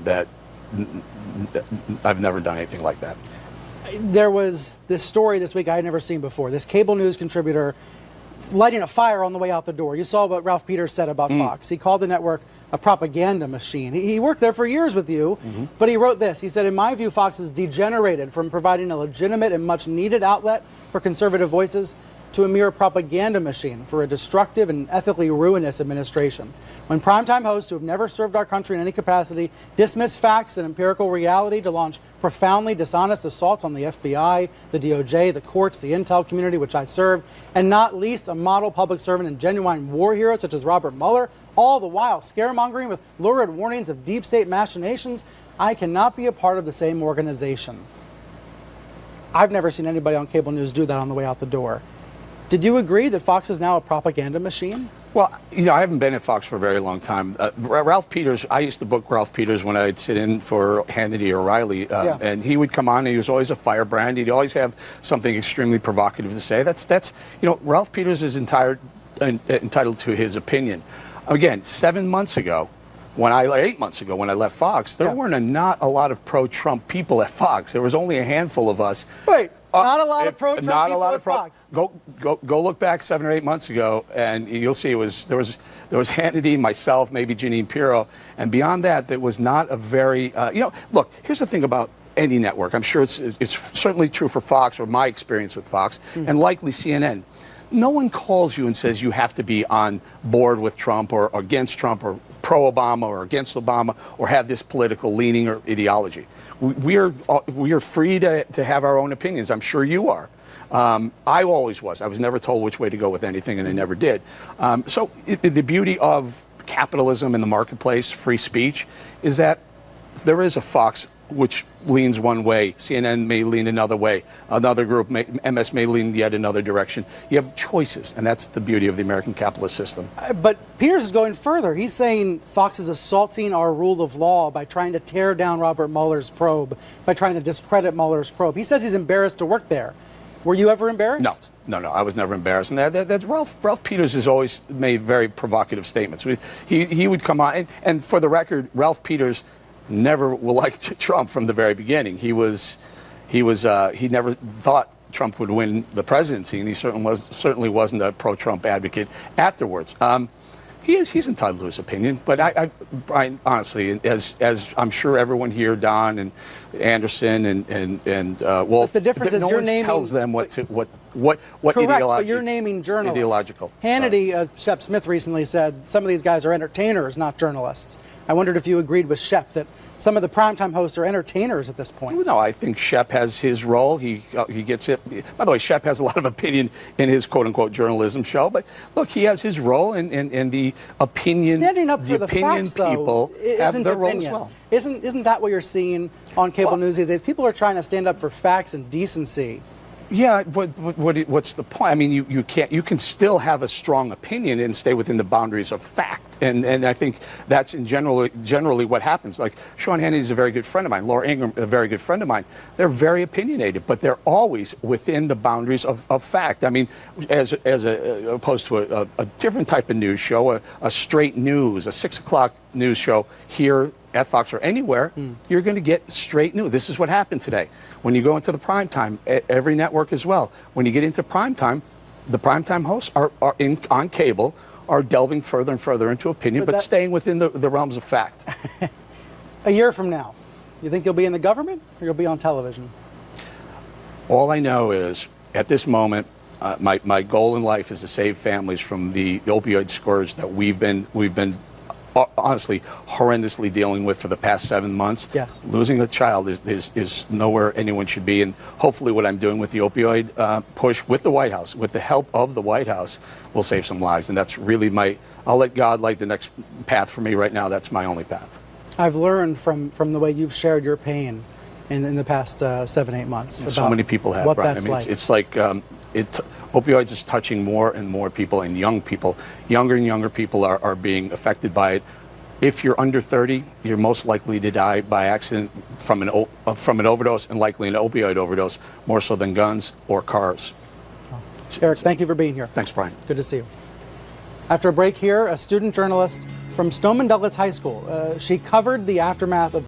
that I've never done anything like that. There was this story this week I had never seen before. This cable news contributor lighting a fire on the way out the door. You saw what Ralph Peters said about Fox. He called the network a propaganda machine. He worked there for years with you, but he wrote this. He said, in my view, Fox has degenerated from providing a legitimate and much needed outlet for conservative voices to a mere propaganda machine for a destructive and ethically ruinous administration. When primetime hosts who have never served our country in any capacity dismiss facts and empirical reality to launch profoundly dishonest assaults on the FBI, the DOJ, the courts, the intel community, which I serve, and not least a model public servant and genuine war hero such as Robert Mueller, all the while scaremongering with lurid warnings of deep state machinations, I cannot be a part of the same organization. I've never seen anybody on cable news do that on the way out the door. Did you agree that Fox is now a propaganda machine? Well, I haven't been at Fox for a very long time. Ralph Peters, I used to book Ralph Peters when I'd sit in for Hannity or Riley, and he would come on, and he was always a firebrand. He'd always have something extremely provocative to say. That's Ralph Peters is entitled to his opinion. Again, 8 months ago, when I left Fox, there weren't not a lot of pro-Trump people at Fox. There was only a handful of us. Wait. Not a lot of pro-Trump people at Fox. Go look back 7 or 8 months ago, and you'll see there was Hannity, myself, maybe Jeanine Pirro, and beyond that, there was not a very Look, here's the thing about any network. I'm sure it's certainly true for Fox, or my experience with Fox, and likely CNN. No one calls you and says you have to be on board with Trump or against Trump or pro-Obama or against Obama or have this political leaning or ideology. We are free to have our own opinions. I'm sure you are. I always was. I was never told which way to go with anything, and I never did. So the beauty of capitalism in the marketplace, free speech, is that there is a Fox which leans one way. CNN may lean another way. Another group, MS, may lean yet another direction. You have choices, and that's the beauty of the American capitalist system. But Peters is going further. He's saying Fox is assaulting our rule of law by trying to tear down Robert Mueller's probe, by trying to discredit Mueller's probe. He says he's embarrassed to work there. Were you ever embarrassed? No, I was never embarrassed. And that's Ralph Peters has always made very provocative statements. He would come on, and for the record, Ralph Peters never liked Trump from the very beginning. He never thought Trump would win the presidency, and he certainly wasn't a pro-Trump advocate afterwards. He's entitled to his opinion, but Brian, honestly, as I'm sure everyone here, Don and Anderson and Wolf, the difference is no one tells them what correct, but you're naming journalists. Ideological. Hannity, as Shep Smith recently said, some of these guys are entertainers, not journalists. I wondered if you agreed with Shep that some of the primetime hosts are entertainers at this point. No, I think Shep has his role. He gets it. By the way, Shep has a lot of opinion in his quote-unquote journalism show. But look, he has his role, and the opinion, standing up for the opinion facts, people though, have their role as well. Isn't that what you're seeing on cable news these days? People are trying to stand up for facts and decency. Yeah, but what's the point? I mean, you can still have a strong opinion and stay within the boundaries of fact, and I think that's generally what happens. Like Sean Hannity is a very good friend of mine, Laura Ingraham, a very good friend of mine. They're very opinionated, but they're always within the boundaries of fact. I mean, as opposed to a different type of news show, a straight news, a 6 o'clock news show here at Fox or anywhere, you're going to get straight news. This is what happened today. When you go into the prime time, every network as well, when you get into prime time, the primetime hosts on cable are delving further and further into opinion, but staying within the realms of fact. A year from now, you think you'll be in the government or you'll be on television? All I know is, at this moment, my goal in life is to save families from the opioid scourge that we've been honestly horrendously dealing with for the past 7 months. Yes. Losing a child is nowhere anyone should be, and hopefully what I'm doing with the opioid push with the White House, with the help of the White House, will save some lives. And that's really I'll let God light the next path for me right now. That's my only path. I've learned from the way you've shared your pain in the past 7-8 months. So many people have, what Brian. that's I mean, like. It's like opioids is touching more and more people, and young people, younger and younger people are being affected by it. If you're under 30, you're most likely to die by accident from an overdose, and likely an opioid overdose, more so than guns or cars. Eric, thank you for being here. Thanks, Brian. Good to see you. After a break here, a student journalist from Stoneman Douglas High School. She covered the aftermath of